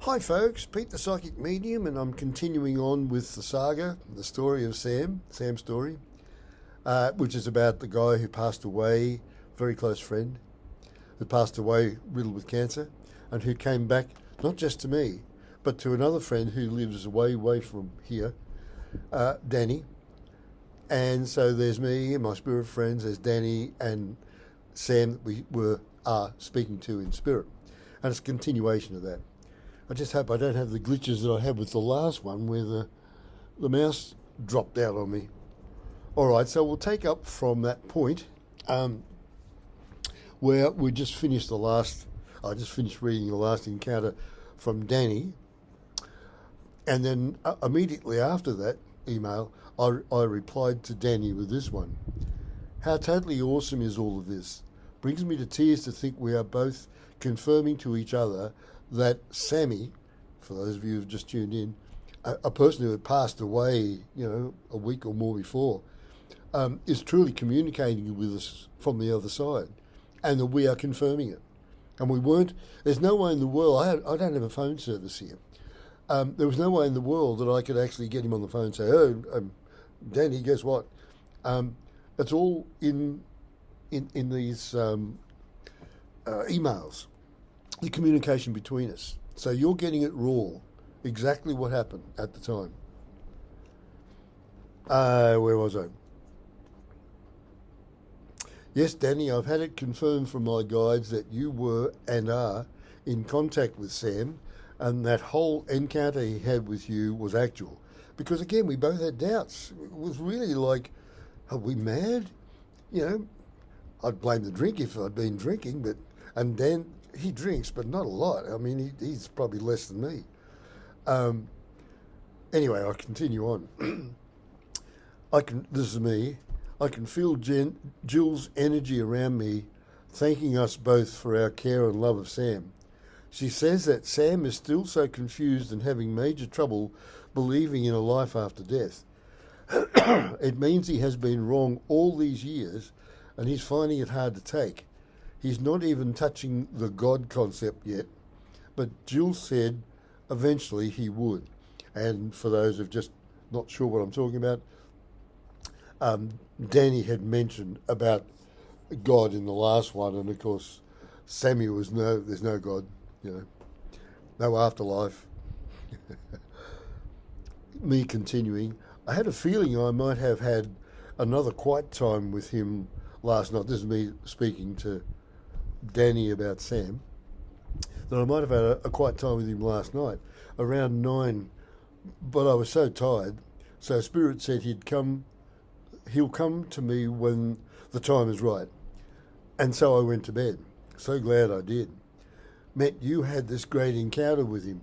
Hi folks, Pete the Psychic Medium, and I'm continuing on with the saga, the story of Sam's story, which is about the guy who passed away, very close friend, who passed away riddled with cancer, and who came back not just to me, but to another friend who lives way from here, Danny. And so there's me and my spirit friends, there's Danny and Sam that we are speaking to in spirit. And it's a continuation of that. I just hope I don't have the glitches that I had with the last one where the mouse dropped out on me. All right, so we'll take up from that point where we just finished I just finished reading the last encounter from Danny. And then immediately after that email, I replied to Danny with this one. How totally awesome is all of this? Brings me to tears to think we are both confirming to each other that Sammy, for those of you who've just tuned in, a person who had passed away, a week or more before, is truly communicating with us from the other side, and that we are confirming it. And we weren't. There's no way in the world. I don't have a phone service here. There was no way in the world that I could actually get him on the phone and say, "Oh, Danny, guess what?" It's all in these emails. The communication between us. So you're getting it raw, exactly what happened at the time. Where was I? Yes, Danny, I've had it confirmed from my guides that you were and are in contact with Sam, and that whole encounter he had with you was actual. Because again, we both had doubts. It was really like, are we mad? I'd blame the drink if I'd been drinking, and Dan, he drinks, but not a lot. I mean, he's probably less than me. Anyway, I'll continue on. This is me. I can feel Jill's energy around me, thanking us both for our care and love of Sam. She says that Sam is still so confused and having major trouble believing in a life after death. It means he has been wrong all these years, and he's finding it hard to take. He's not even touching the God concept yet, but Jill said eventually he would. And for those who've just not sure what I'm talking about, Danny had mentioned about God in the last one, and of course Sammy was there's no God, no afterlife. Me continuing, I had a feeling I might have had another quiet time with him last night. This is me speaking to Danny about Sam, that I might have had a quiet time with him last night, around 9, but I was so tired. So Spirit said he'll come to me when the time is right. And so I went to bed. So glad I did. Met you had this great encounter with him.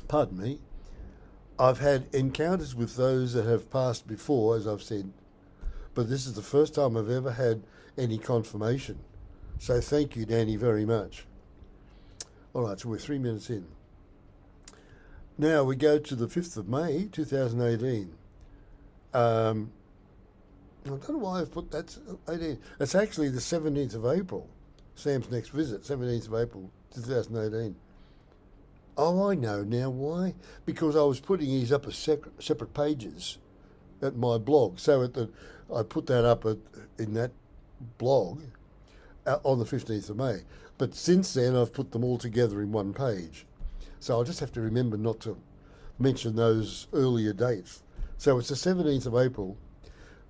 Pardon me. I've had encounters with those that have passed before, as I've said, but this is the first time I've ever had any confirmation. So thank you, Danny, very much. All right, so we're 3 minutes in. Now we go to the 5th of May, 2018. I don't know why I've put that 18. It's actually the 17th of April, Sam's next visit, 17th of April, 2018. Oh, I know now why. Because I was putting these up as separate pages at my blog. So I put that up in that blog on the 15th of May. But since then, I've put them all together in one page. So I'll just have to remember not to mention those earlier dates. So it's the 17th of April,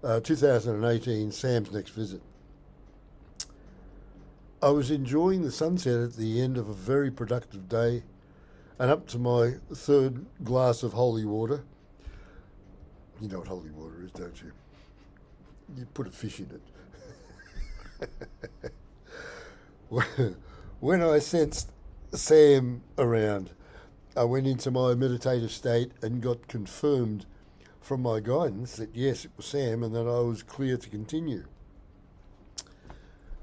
2018, Sam's next visit. I was enjoying the sunset at the end of a very productive day and up to my 3rd glass of holy water. You know what holy water is, don't you? You put a fish in it. When I sensed Sam around, I went into my meditative state and got confirmed from my guidance that yes, it was Sam and that I was clear to continue.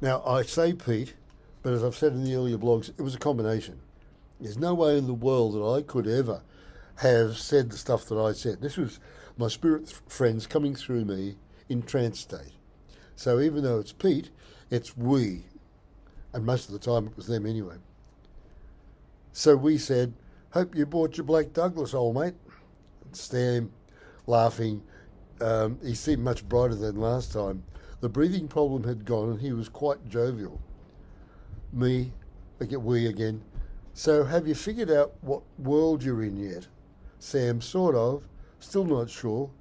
Now, I say Pete, but as I've said in the earlier blogs, it was a combination. There's no way in the world that I could ever have said the stuff that I said. This was my spirit friends coming through me in trance state. So even though it's Pete, it's we. And most of the time it was them anyway. So we said, hope you bought your Black Douglas, old mate. Sam, laughing. He seemed much brighter than last time. The breathing problem had gone and he was quite jovial. Me, we again. So have you figured out what world you're in yet? Sam, sort of. Still not sure.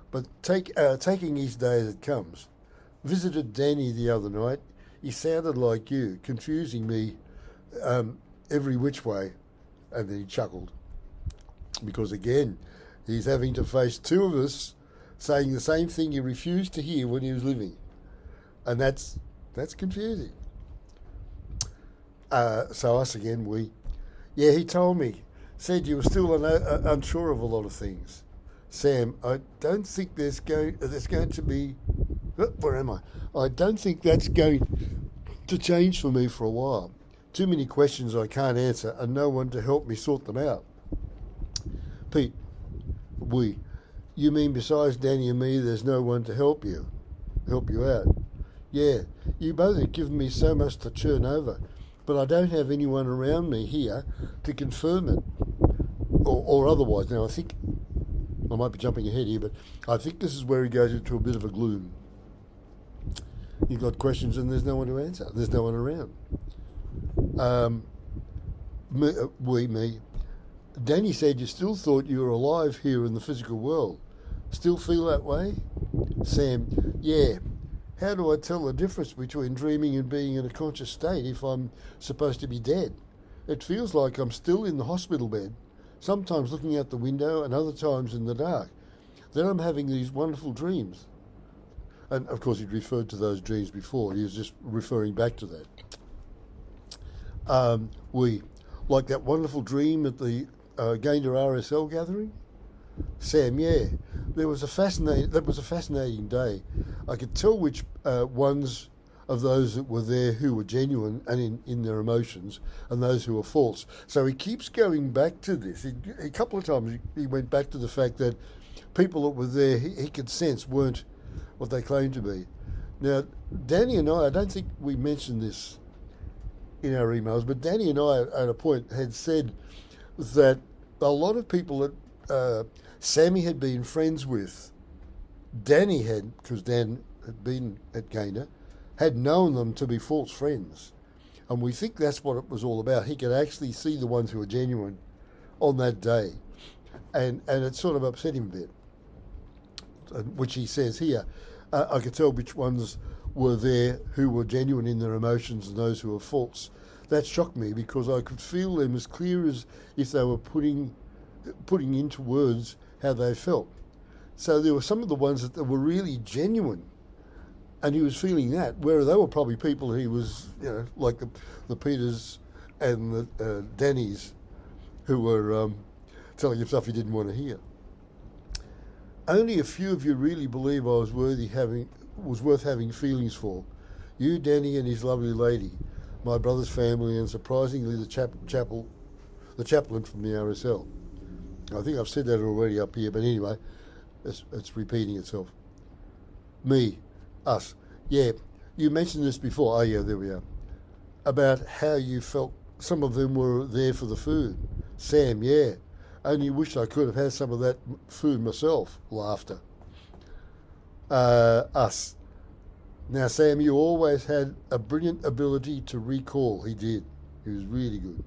But taking each day as it comes. Visited Danny the other night. He sounded like you, confusing me every which way. And then he chuckled. Because again, he's having to face two of us saying the same thing he refused to hear when he was living. And that's confusing. So us again, we. Yeah, he told me. Said you were still unsure of a lot of things. Sam, I don't think there's going to be... Where am I? I don't think that's going to change for me for a while. Too many questions I can't answer and no one to help me sort them out. Pete, we. You mean besides Danny and me, there's no one to help you out? Yeah, you both have given me so much to churn over, but I don't have anyone around me here to confirm it, or otherwise. Now, I think, I might be jumping ahead here, but I think this is where he goes into a bit of a gloom. You've got questions and there's no one to answer. There's no one around. Me. Danny said you still thought you were alive here in the physical world. Still feel that way? Sam, yeah. How do I tell the difference between dreaming and being in a conscious state if I'm supposed to be dead? It feels like I'm still in the hospital bed, sometimes looking out the window and other times in the dark. Then I'm having these wonderful dreams. And of course he'd referred to those dreams before. He was just referring back to that. Like that wonderful dream at the Gaynor RSL gathering? Sam, yeah. That was a fascinating day. I could tell which ones of those that were there who were genuine and in their emotions and those who were false. So he keeps going back to this. A couple of times he went back to the fact that people that were there he could sense weren't what they claimed to be. Now, Danny and I don't think we mentioned this in our emails, but Danny and I at a point had said that a lot of people that Sammy had been friends with, Danny had, because Dan had been at Gaynor, had known them to be false friends. And we think that's what it was all about. He could actually see the ones who were genuine on that day. And it sort of upset him a bit, which he says here. I could tell which ones were there who were genuine in their emotions and those who were false. That shocked me because I could feel them as clear as if they were putting into words how they felt. So there were some of the ones that were really genuine, and he was feeling that, where they were probably people he was, like the Peters and the Dannys, who were telling him stuff he didn't want to hear. Only a few of you really believe I was worth having feelings for. You, Danny, and his lovely lady, my brother's family, and surprisingly the chaplain from the RSL. I think I've said that already up here, but anyway, it's repeating itself. Me, us. Yeah, you mentioned this before. Oh yeah, there we are. About how you felt some of them were there for the food. Sam, yeah. Only wish I could have had some of that food myself. Laughter. Us. Now, Sam, you always had a brilliant ability to recall. He did. He was really good.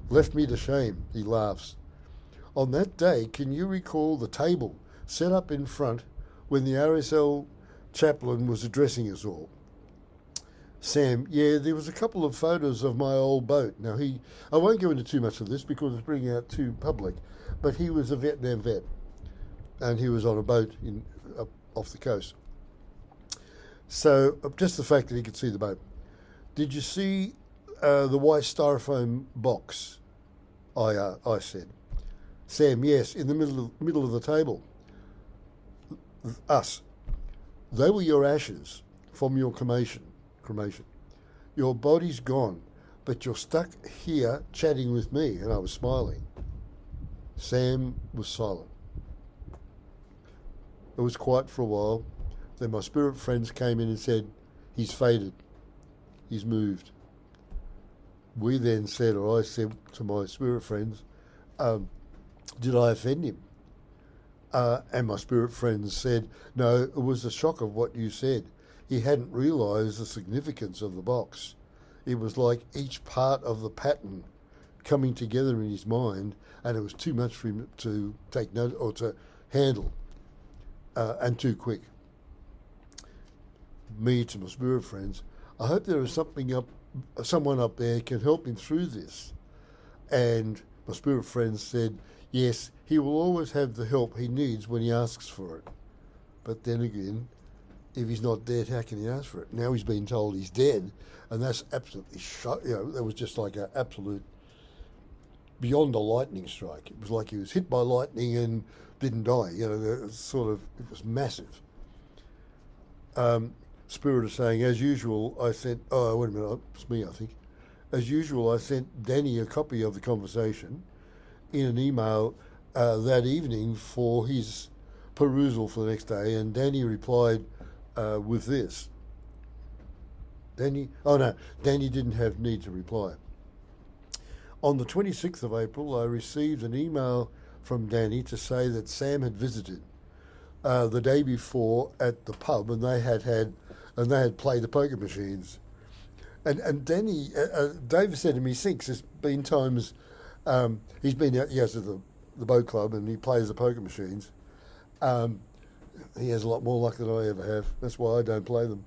Left me to shame. He laughs. On that day, can you recall the table set up in front when the RSL chaplain was addressing us all? Sam, yeah, there was a couple of photos of my old boat. Now, I won't go into too much of this because it's bringing out too public, but he was a Vietnam vet, and he was on a boat off the coast. So, just the fact that he could see the boat. Did you see the white styrofoam box? I said. Sam, yes, in the middle of the table. Us. They were your ashes from your cremation. Your body's gone, but you're stuck here chatting with me, and I was smiling. Sam was silent. It was quiet for a while. Then my spirit friends came in and said, he's faded. He's moved. we then said, or I said to my spirit friends, did I offend him? And my spirit friends said, no, it was the shock of what you said. He hadn't realised the significance of the box. It was like each part of the pattern coming together in his mind, and it was too much for him to take note or to handle, and too quick. Me to my spirit friends, I hope there is someone up there can help him through this. And my spirit friends said, yes, he will always have the help he needs when he asks for it. But then again, if he's not dead, how can he ask for it? Now he's been told he's dead, and that's absolutely that was just like an absolute beyond a lightning strike. It was like he was hit by lightning and didn't die. It was massive. Spirit is saying, as usual, I sent. Oh, wait a minute, it's me, I think. As usual, I sent Danny a copy of the conversation in an email that evening for his perusal for the next day, and Danny replied with this. Danny didn't have need to reply. On the 26th of April, I received an email from Danny to say that Sam had visited the day before at the pub, and they had played the poker machines. And Danny, David said to me, since there's been times he's been out, he goes to the boat club and he plays the poker machines. He has a lot more luck than I ever have. That's why I don't play them.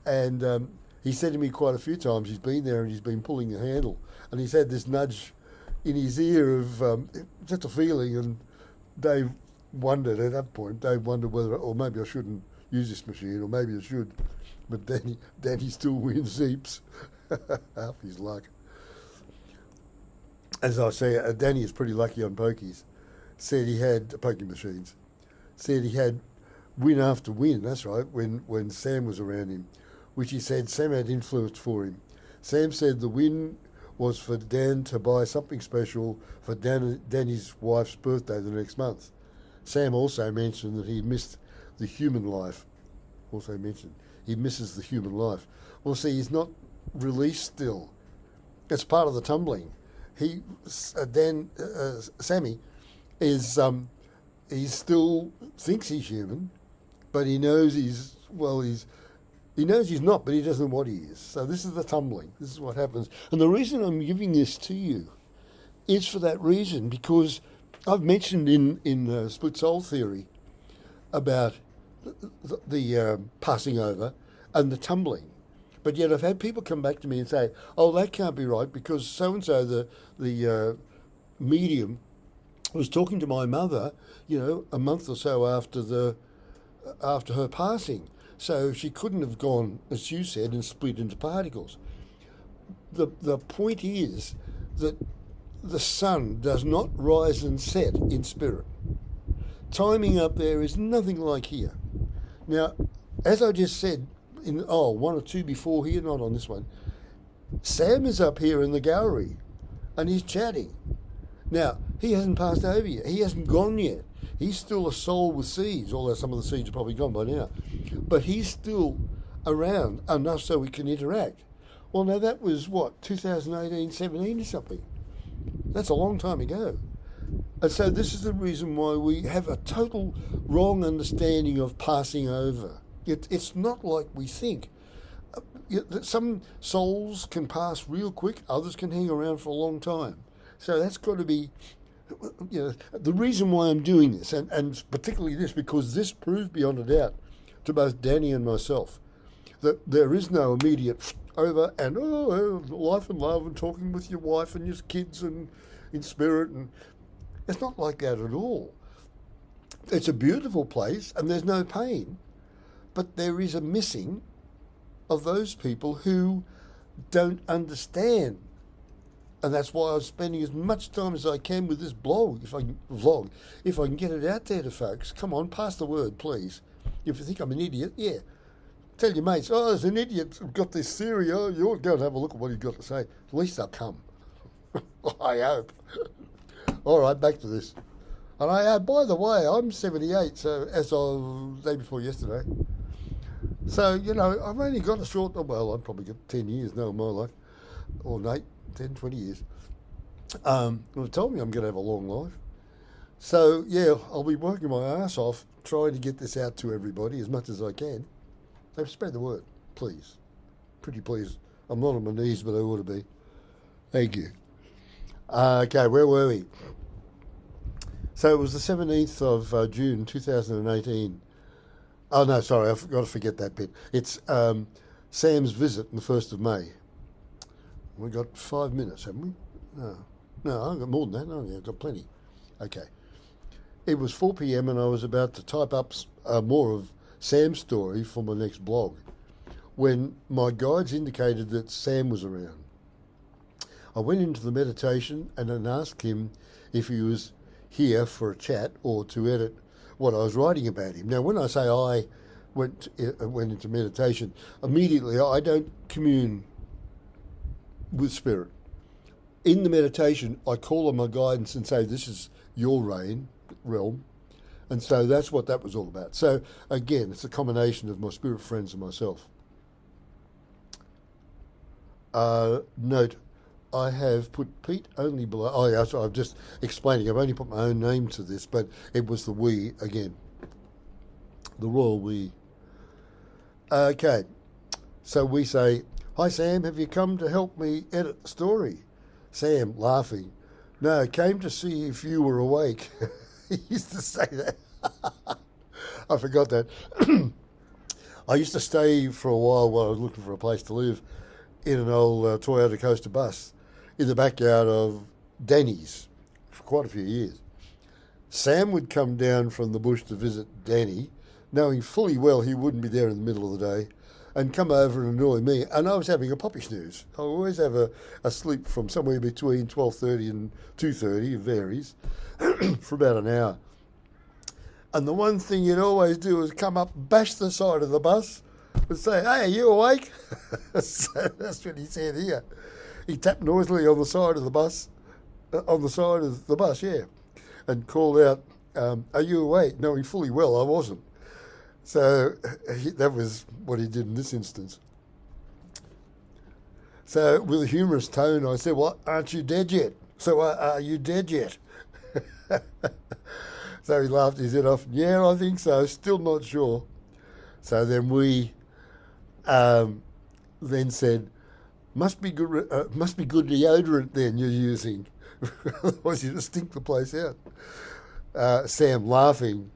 And he said to me quite a few times he's been there and he's been pulling the handle. And he's had this nudge in his ear of just a feeling. And Dave wondered at that point, whether, or maybe I shouldn't use this machine, or maybe I should. But Danny still wins heaps. Half his luck. As I say, Danny is pretty lucky on pokies. Said he had poker machines. Said he had win after win, that's right, when Sam was around him, which he said Sam had influenced for him. Sam said the win was for Dan to buy something special for Danny's wife's birthday the next month. Sam also mentioned that he missed the human life. Also mentioned he misses the human life. Well, see, he's not released still. It's part of the tumbling. Sammy is he still thinks he's human, but he knows he knows he's not, but he doesn't know what he is. So this is the tumbling. This is what happens. And the reason I'm giving this to you is for that reason, because I've mentioned in split soul theory about the passing over and the tumbling. But yet I've had people come back to me and say, oh, that can't be right because so-and-so, the medium, was talking to my mother, a month or so after her passing. So she couldn't have gone, as you said, and split into particles. The point is that the sun does not rise and set in spirit. Timing up there is nothing like here. Now, as I just said, one or two before here, not on this one, Sam is up here in the gallery and he's chatting. Now, he hasn't passed over yet. He hasn't gone yet. He's still a soul with seeds, although some of the seeds are probably gone by now. But he's still around enough so we can interact. Well, now that was, 2018, 17 or something. That's a long time ago. And so this is the reason why we have a total wrong understanding of passing over. It's not like we think. Some souls can pass real quick, others can hang around for a long time. So that's got to be, the reason why I'm doing this, and particularly this, because this proves beyond a doubt to both Danny and myself that there is no immediate over and life and love and talking with your wife and your kids and in spirit, and it's not like that at all. It's a beautiful place and there's no pain, but there is a missing of those people who don't understand. And that's why I'm spending as much time as I can with this if I can get it out there to folks. Come on, pass the word, please. If you think I'm an idiot, yeah. Tell your mates, there's an idiot who's got this theory, you ought to go and have a look at what he's got to say. At least they'll come. I hope. All right, back to this. And by the way, I'm 78, so as of the day before yesterday. So, I've only got I've probably got 10 years now in my life, or 10, 20 years. They told me I'm going to have a long life. So, yeah, I'll be working my ass off trying to get this out to everybody as much as I can. So spread the word, please. Pretty please. I'm not on my knees, but I ought to be. Thank you. Okay, where were we? So it was the 17th of June 2018. Oh, no, sorry, I've got to forget that bit. It's Sam's visit on the 1st of May. We've got 5 minutes, haven't we? No, I've got more than that. No, I've got plenty. Okay. It was 4 p.m. and I was about to type up more of Sam's story for my next blog when my guides indicated that Sam was around. I went into the meditation and then asked him if he was here for a chat or to edit what I was writing about him. Now, when I say I went into meditation, immediately I don't commune with spirit. In the meditation, I call on my guidance and say, this is your realm. And so that's what that was all about. So again, it's a combination of my spirit friends and myself. Note, I have put Pete only below. Oh, yeah, so I'm just explaining. I've only put my own name to this, but it was the we again. The royal we. Okay. So we say, hi, Sam, have you come to help me edit the story? Sam, laughing. No, came to see if you were awake. He used to say that. I forgot that. I used to stay for a while I was looking for a place to live in an old Toyota Coaster bus in the backyard of Danny's for quite a few years. Sam would come down from the bush to visit Danny, knowing fully well he wouldn't be there in the middle of the day, and come over and annoy me. And I was having a poppy snooze. I always have a sleep from somewhere between 12:30 and 2:30, it varies, for about an hour. And the one thing you'd always do is come up, bash the side of the bus, and say, hey, are you awake? So that's what he said here. He tapped noisily on the side of the bus, yeah, and called out, are you awake? Knowing fully well I wasn't. So that was what he did in this instance. So with a humorous tone, I said, well, aren't you dead yet? So are you dead yet? So he laughed his head off. Yeah, I think so. Still not sure. So then we then said, must be good deodorant then you're using. Otherwise you just stink the place out. Sam laughing.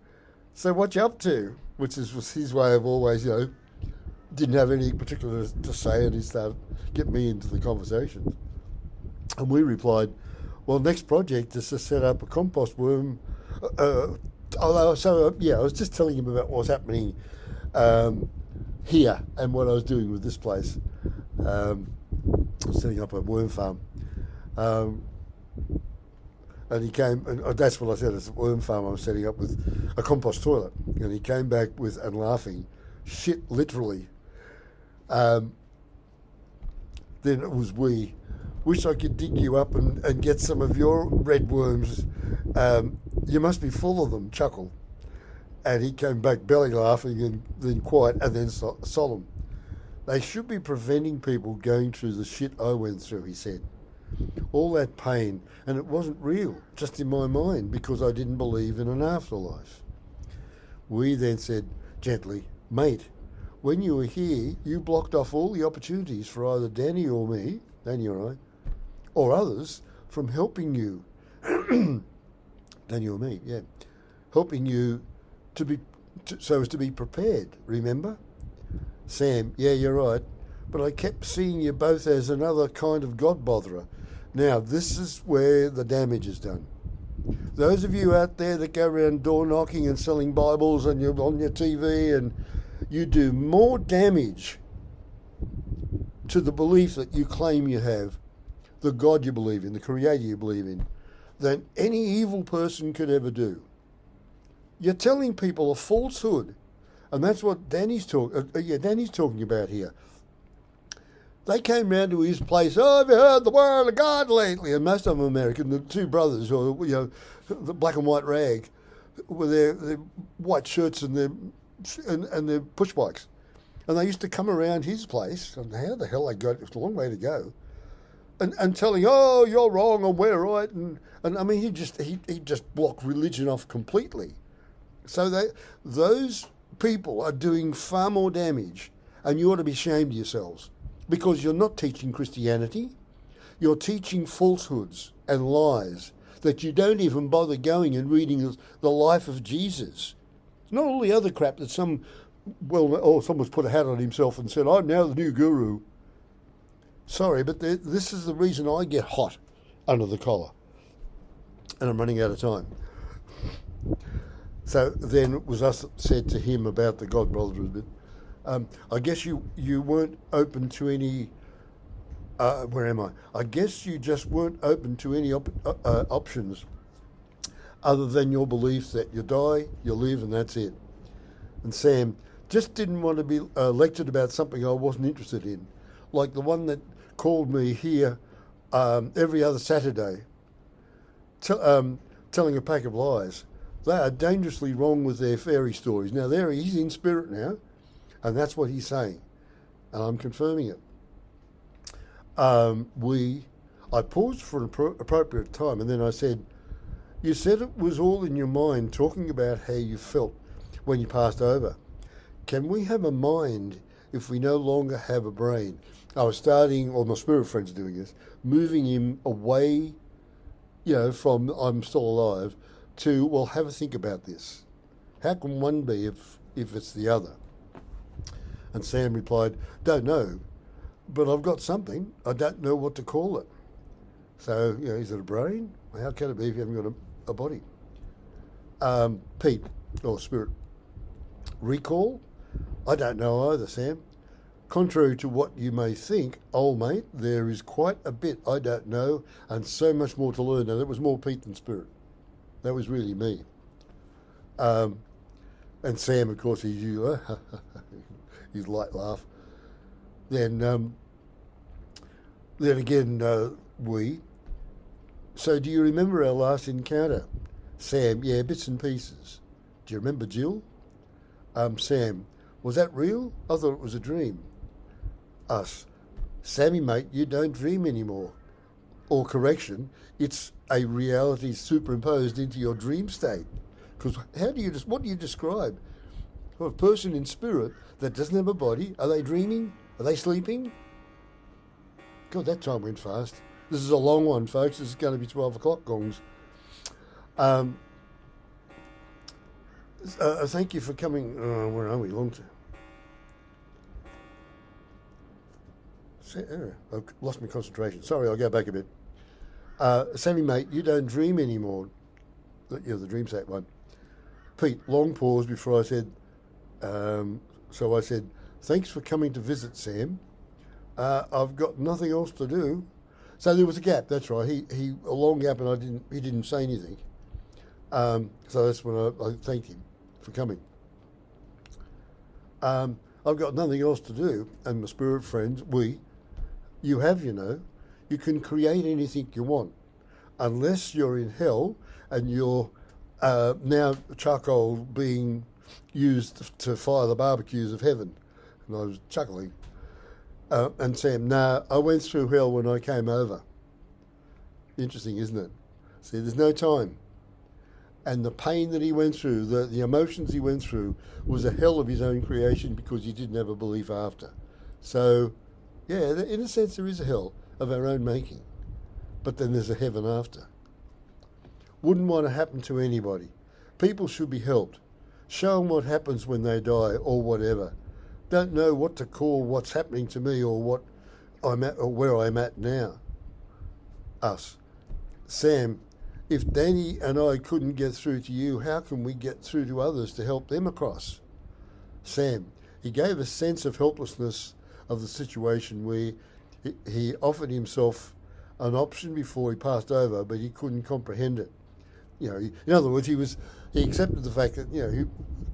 So what you up to? Which was his way of always, didn't have any particular to say, and he started getting me into the conversations. And we replied, well, next project is to set up a compost worm. I was just telling him about what was happening here and what I was doing with this place. I was setting up a worm farm. And he came, and that's what I said, it's a worm farm I was setting up with a compost toilet. And he came back and laughing, shit, literally. Then it was wish I could dig you up and get some of your red worms. You must be full of them, chuckle. And he came back belly laughing and then quiet and then solemn. They should be preventing people going through the shit I went through, he said. All that pain, and it wasn't real, just in my mind, because I didn't believe in an afterlife. We then said gently, mate, when you were here, you blocked off all the opportunities for either Danny or I, or others, from helping you. Danny or me, yeah. Helping you so as to be prepared, remember? Sam, yeah, you're right. But I kept seeing you both as another kind of God botherer. Now, this is where the damage is done. Those of you out there that go around door knocking and selling Bibles and you're on your TV, and you do more damage to the belief that you claim you have, the God you believe in, the Creator you believe in, than any evil person could ever do. You're telling people a falsehood. And that's what Danny's talking about here. They came round to his place, have you heard the word of God lately? And most of them American, the two brothers, or the black and white rag, with their white shirts and their push bikes. And they used to come around his place, and how the hell they got, it's a long way to go, and telling, oh, you're wrong and we're right, and I mean he just blocked religion off completely. So those people are doing far more damage, and you ought to be ashamed of yourselves, because you're not teaching Christianity, you're teaching falsehoods and lies that you don't even bother going and reading the life of Jesus. It's not all the other crap that someone's put a hat on himself and said, I'm now the new guru. Sorry, but this is the reason I get hot under the collar. And I'm running out of time. So then it was us that said to him about the God Brothers a bit. I guess you weren't open to any... where am I? I guess you just weren't open to any options other than your belief that you die, you live, and that's it. And Sam just didn't want to be lectured about something I wasn't interested in, like the one that called me here every other Saturday, telling a pack of lies. They are dangerously wrong with their fairy stories. Now, he's in spirit now, and that's what he's saying, and I'm confirming it. I paused for an appropriate time, and then I said, you said it was all in your mind, talking about how you felt when you passed over. Can we have a mind if we no longer have a brain? I was starting, or my spirit friend's doing this, moving him away, from I'm still alive to, well, have a think about this. How can one be if it's the other? And Sam replied, don't know, but I've got something. I don't know what to call it. So, is it a brain? How can it be if you haven't got a body? Pete, or spirit. Recall? I don't know either, Sam. Contrary to what you may think, old mate, there is quite a bit I don't know and so much more to learn. Now, that was more Pete than spirit. That was really me. And Sam, of course, his light laugh. Then again, So do you remember our last encounter? Sam, yeah, bits and pieces. Do you remember Jill? Sam, was that real? I thought it was a dream. Us, Sammy, mate, you don't dream anymore. Or correction, it's a reality superimposed into your dream state. Because what do you describe? Well, a person in spirit that doesn't have a body, are they dreaming? Are they sleeping? God, that time went fast. This is a long one, folks. This is going to be 12 o'clock gongs. Thank you for coming. Where are we? Long term. I've lost my concentration. Sorry, I'll go back a bit. Sammy, mate, you don't dream anymore. The dream state one. Pete, long pause before I said, so I said, thanks for coming to visit, Sam. I've got nothing else to do. So there was a gap, that's right. He a long gap, and he didn't say anything. So that's when I thanked him for coming. I've got nothing else to do, and my spirit friends, you can create anything you want, unless you're in hell and you're now charcoal being used to fire the barbecues of heaven. And I was chuckling. And Sam, I went through hell when I came over. Interesting, isn't it? See, there's no time. And the pain that he went through, the emotions he went through, was a hell of his own creation because he didn't have a belief after. So, yeah, in a sense, there is a hell of our own making. But then there's a heaven after. Wouldn't want to happen to anybody. People should be helped. Show them what happens when they die or whatever. Don't know what to call what's happening to me or what I'm at or where I'm at now. Us. Sam, if Danny and I couldn't get through to you, how can we get through to others to help them across? Sam, he gave a sense of helplessness of the situation where he offered himself an option before he passed over, but he couldn't comprehend it. In other words, he accepted the fact that,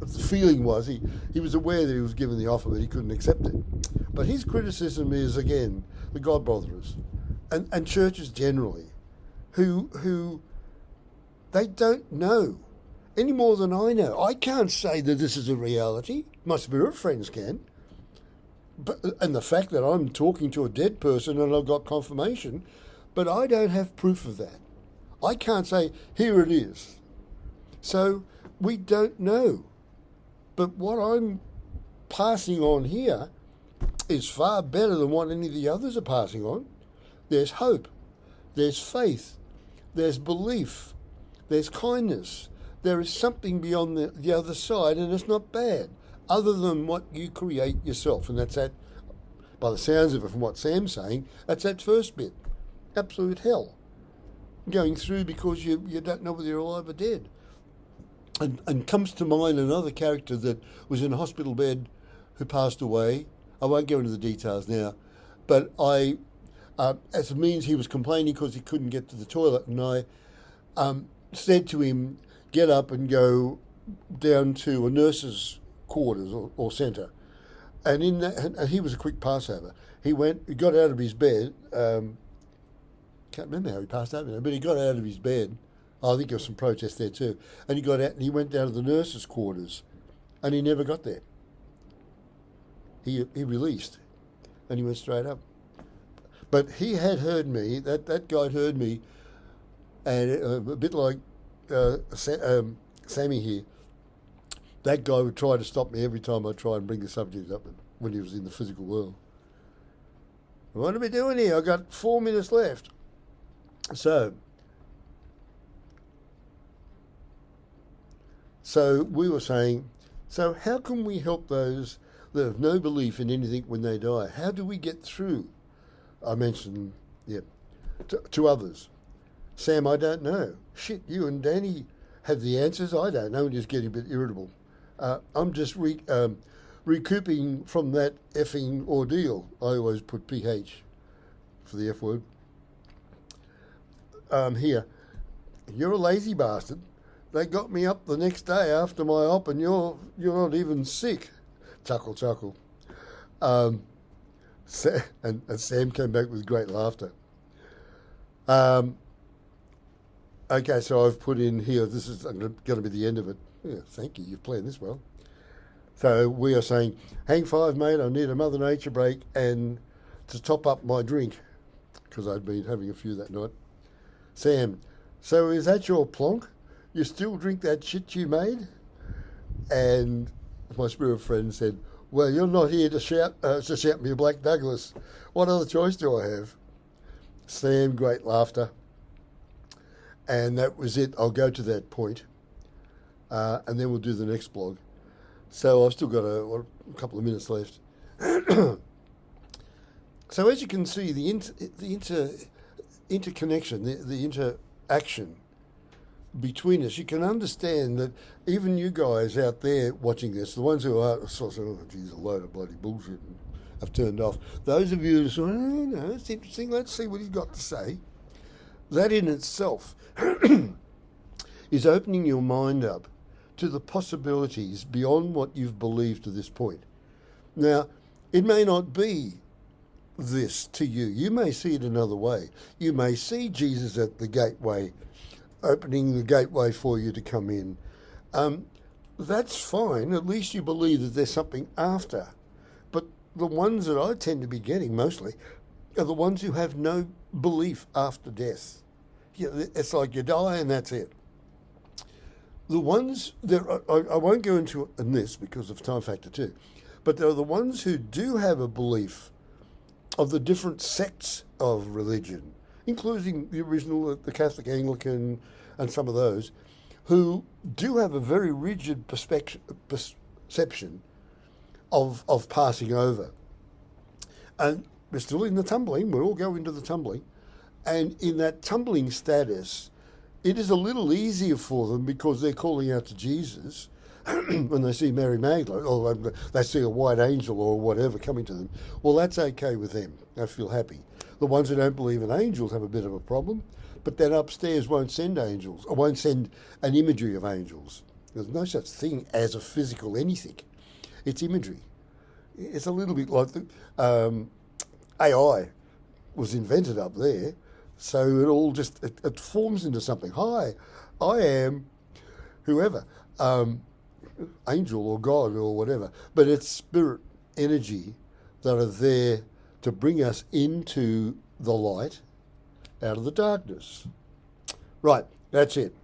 the feeling was he was aware that he was given the offer, but he couldn't accept it. But his criticism is, again, the God Brotherers and churches generally, who they don't know any more than I know. I can't say that this is a reality. My spirit friends can. and the fact that I'm talking to a dead person and I've got confirmation, but I don't have proof of that. I can't say, here it is. So we don't know. But what I'm passing on here is far better than what any of the others are passing on. There's hope, there's faith, there's belief, there's kindness. There is something beyond the other side, and it's not bad, other than what you create yourself. And that's that, by the sounds of it, from what Sam's saying, that's that first bit. Absolute hell going through because you don't know whether you're alive or dead. And comes to mind another character that was in a hospital bed who passed away. I won't go into the details now, but as a means, he was complaining because he couldn't get to the toilet, and I said to him, get up and go down to a nurse's quarters or centre. And in that, and he was a quick passover. He got out of his bed. Can't remember how he passed over there, but he got out of his bed. I think there was some protest there too. And he got out and he went down to the nurse's quarters, and he never got there. He released, and he went straight up. But he had heard me. That guy had heard me, and a bit like Sammy here. That guy would try to stop me every time I try and bring the subject up when he was in the physical world. What are we doing here? I've got 4 minutes left. So we were saying, so how can we help those that have no belief in anything when they die? How do we get through? I mentioned, to others. Sam, I don't know. Shit, you and Danny have the answers. I don't know, and just getting a bit irritable. I'm just recouping from that effing ordeal. I always put PH for the F word. Here, you're a lazy bastard. They got me up the next day after my op, and you're not even sick. Chuckle, chuckle. And Sam came back with great laughter. Okay, so I've put in here, this is going to be the end of it. Yeah, thank you, you've planned this well. So we are saying, hang five, mate, I need a Mother Nature break and to top up my drink, because I'd been having a few that night. Sam, so is that your plonk? You still drink that shit you made? And my spirit friend said, well, you're not here to shout me a Black Douglas. What other choice do I have? Sam, great laughter. And that was it. I'll go to that point, and then we'll do the next blog. So I've still got a couple of minutes left. So as you can see, the interconnection, the interaction between us, you can understand that even you guys out there watching this, the ones who are sort of, oh, geez, a load of bloody bullshit, and have turned off. Those of you who say, oh, no, it's interesting, let's see what he's got to say. That in itself is opening your mind up to the possibilities beyond what you've believed to this point. Now, it may not be this to you. You may see it another way. You may see Jesus at the gateway, opening the gateway for you to come in. That's fine. At least you believe that there's something after. But the ones that I tend to be getting mostly are the ones who have no belief after death. It's like you die and that's it. The ones that I won't go into in this because of time factor too, but there are the ones who do have a belief of the different sects of religion, including the original, the Catholic, Anglican, and some of those, who do have a very rigid perception of passing over. And we're still in the tumbling, we all go into the tumbling, and in that tumbling status, it is a little easier for them because they're calling out to Jesus when they see Mary Magdalene, or they see a white angel or whatever coming to them. Well, that's okay with them. They feel happy. The ones who don't believe in angels have a bit of a problem, but then upstairs won't send angels, or won't send an imagery of angels. There's no such thing as a physical anything. It's imagery. It's a little bit like the AI was invented up there, so it all just, it forms into something. Hi, I am whoever, angel or God or whatever, but it's spirit energy that are there to bring us into the light out of the darkness. Right, that's it.